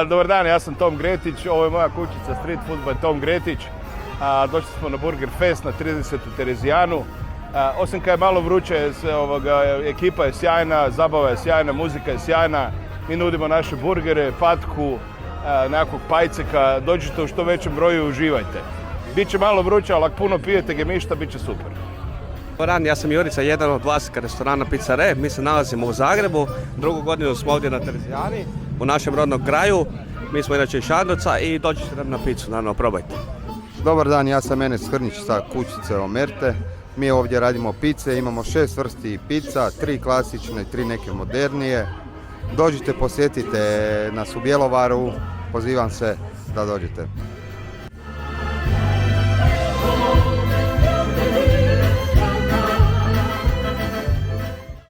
Dobar dan, ja sam Tom Gretić, ovo je moja kućica Street Food by Tom Gretić. Došli smo na Burger Fest na 30. Terezijanu. Osim kad je malo vruće, ekipa je sjajna, zabava je sjajna, muzika je sjajna. Mi nudimo naše burgere, patku, nekakvog pajceka. Dođite u što većem broju i uživajte. Biće malo vruće, ali ako puno pijete gemišta, bit će super. Dobar, ja sam Jurica, jedan od vlasnika restorana Pizza Re. Mi se nalazimo u Zagrebu, drugu godinu smo ovdje na Terezijani, u našem rodnom kraju. Mi smo inače iz Šandovca i dođite nam na picu, naravno, probajte. Dobar dan, ja sam Enes Hrnić sa kućice Omerte. Mi ovdje radimo pice, imamo 6 vrsti pizza, 3 klasične, 3 neke modernije. Dođite, posjetite nas u Bjelovaru, pozivam se da dođete.